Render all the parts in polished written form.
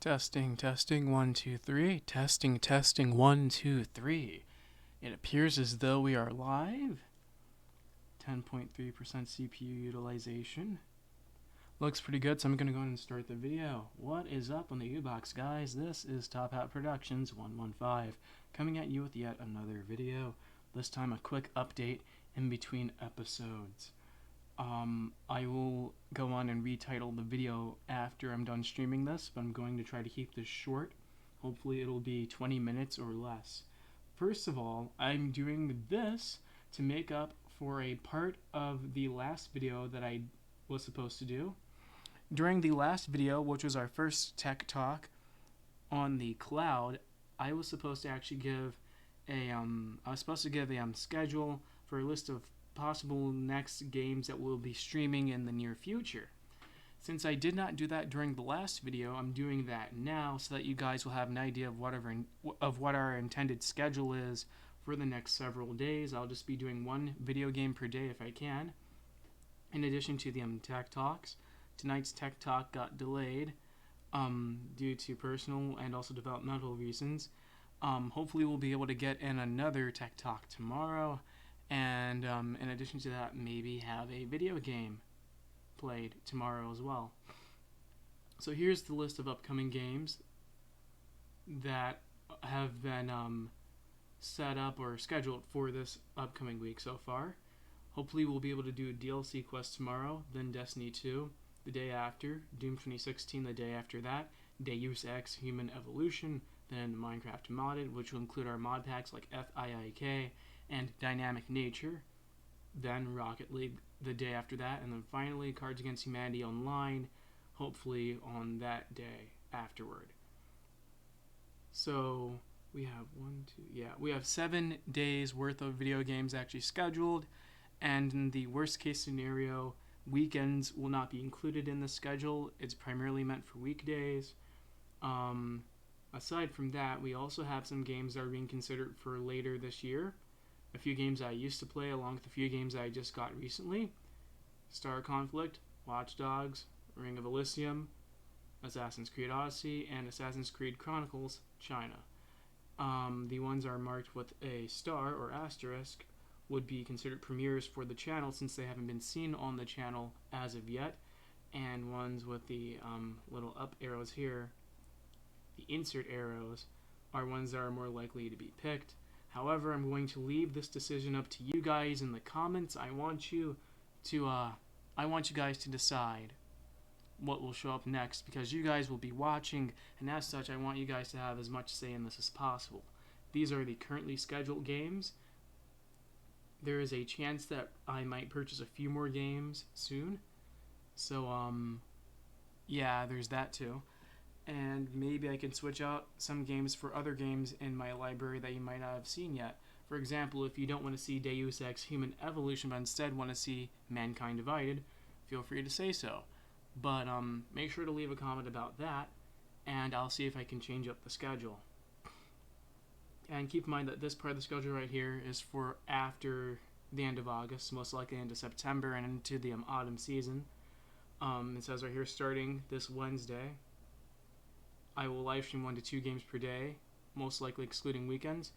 Testing, testing, 1, 2, 3. Testing, testing, 1, 2, 3. It appears as though we are live. 10.3% CPU utilization. Looks pretty good, so I'm going to go ahead and start the video. What is up on the U-Box, guys? This is Top Hat Productions 115, coming at you with yet another video. This time a quick update in between episodes. I will go on and retitle the video after I'm done streaming this, but I'm going to try to keep this short. Hopefully it'll be 20 minutes or less. First of all, I'm doing this to make up for a part of the last video that I was supposed to do. During the last video, which was our first tech talk on the cloud, I was supposed to actually give a schedule for a list of possible next games that we'll be streaming in the near future. Since I did not do that during the last video, I'm doing that now so that you guys will have an idea of what our intended schedule is for the next several days. I'll just be doing one video game per day if I can. In addition to the tech talks, tonight's tech talk got delayed due to personal and also developmental reasons. Hopefully we'll be able to get in another tech talk tomorrow. And in addition to that, maybe have a video game played tomorrow as well. So here's the list of upcoming games that have been set up or scheduled for this upcoming week so far. Hopefully we'll be able to do DLC Quest tomorrow, then Destiny 2 the day after, Doom 2016 the day after that, Deus Ex Human Evolution, then Minecraft Modded, which will include our mod packs like FIIK and Dynamic Nature, then Rocket League the day after that, and then finally Cards Against Humanity Online, hopefully on that day afterward. So we have we have 7 days worth of video games actually scheduled, and in the worst case scenario, weekends will not be included in the schedule. It's primarily meant for weekdays. Aside from that, we also have some games that are being considered for later this year. A few games I used to play along with a few games I just got recently. Star Conflict, Watch Dogs, Ring of Elysium, Assassin's Creed Odyssey, and Assassin's Creed Chronicles China. The ones are marked with a star or asterisk would be considered premieres for the channel since they haven't been seen on the channel as of yet. And ones with the little up arrows here, the insert arrows, are ones that are more likely to be picked. However, I'm going to leave this decision up to you guys in the comments. I want you guys to decide what will show up next because you guys will be watching, and as such, I want you guys to have as much say in this as possible. These are the currently scheduled games. There is a chance that I might purchase a few more games soon. So, yeah, there's that too. And maybe I can switch out some games for other games in my library that you might not have seen yet. For example, if you don't want to see Deus Ex Human Evolution but instead want to see Mankind Divided, feel free to say so. But make sure to leave a comment about that, and I'll see if I can change up the schedule. And keep in mind that this part of the schedule right here is for after the end of August, most likely into September and into the autumn season. It says right here, starting this Wednesday, I will live stream 1 to 2 games per day, most likely excluding weekends.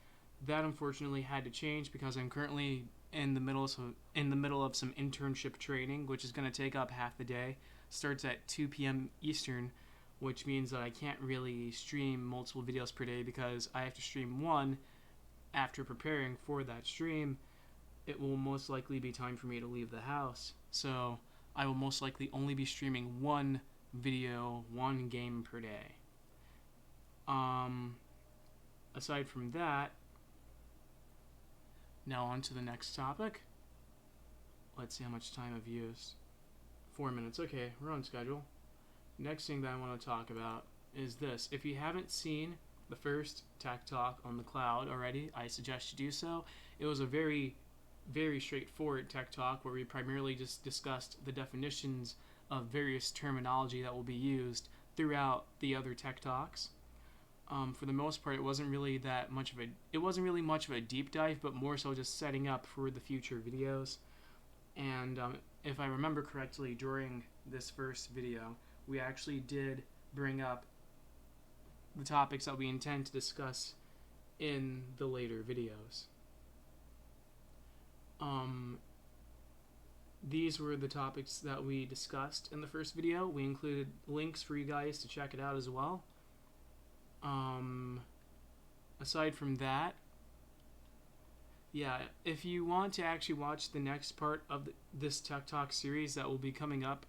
That unfortunately had to change because I'm currently in the middle of some internship training, which is going to take up half the day. Starts at 2 p.m. Eastern, which means that I can't really stream multiple videos per day because I have to stream one after preparing for that stream. It will most likely be time for me to leave the house, so I will most likely only be streaming one video, one game per day. Aside from that, now on to the next topic. Let's see how much time I've used. 4 minutes. Okay, we're on schedule. Next thing that I want to talk about is this. If you haven't seen the first Tech Talk on the cloud already, I suggest you do so. It was a very, very straightforward Tech Talk where we primarily just discussed the definitions of various terminology that will be used throughout the other Tech Talks. For the most part, it wasn't really much of a deep dive, but more so just setting up for the future videos. And if I remember correctly, during this first video, we actually did bring up the topics that we intend to discuss in the later videos. These were the topics that we discussed in the first video. We included links for you guys to check it out as well. Aside from that, yeah, if you want to actually watch the next part of this Tech Talk series that will be coming up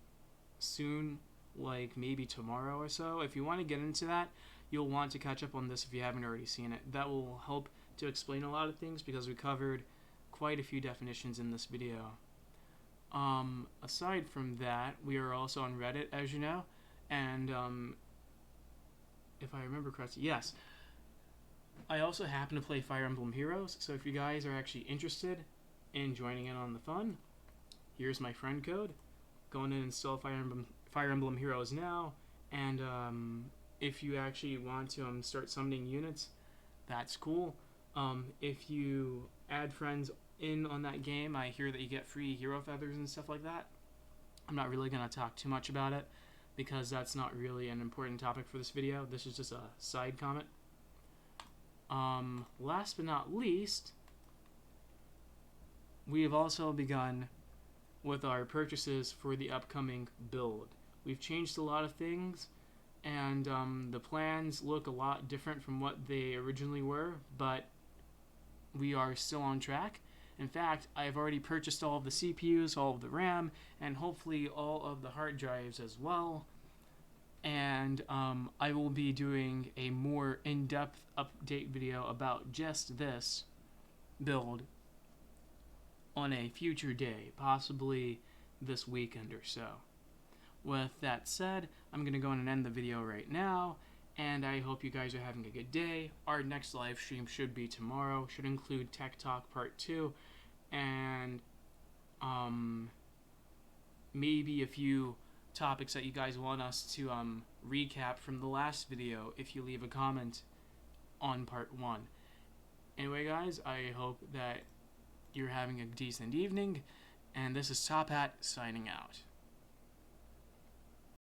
soon, like maybe tomorrow or so, if you want to get into that, you'll want to catch up on this if you haven't already seen it. That will help to explain a lot of things because we covered quite a few definitions in this video. Aside from that, we are also on Reddit, as you know, and if I remember correctly, yes, I also happen to play Fire Emblem Heroes, so if you guys are actually interested in joining in on the fun, here's my friend code. Go in and install Fire Emblem Heroes now, and if you actually want to start summoning units, that's cool. If you add friends in on that game, I hear that you get free hero feathers and stuff like that. I'm not really going to talk too much about it because that's not really an important topic for this video. This is just a side comment. Last but not least, we have also begun with our purchases for the upcoming build. We've changed a lot of things, and the plans look a lot different from what they originally were, but we are still on track. In fact, I've already purchased all of the CPUs, all of the RAM, and hopefully all of the hard drives as well. And I will be doing a more in-depth update video about just this build on a future day, possibly this weekend or so. With that said, I'm going to go and end the video right now, and I hope you guys are having a good day. Our next live stream should be tomorrow, should include Tech Talk Part 2, and maybe a few topics that you guys want us to recap from the last video if you leave a comment on Part 1. Anyway guys, I hope that you're having a decent evening, and this is Top Hat signing out.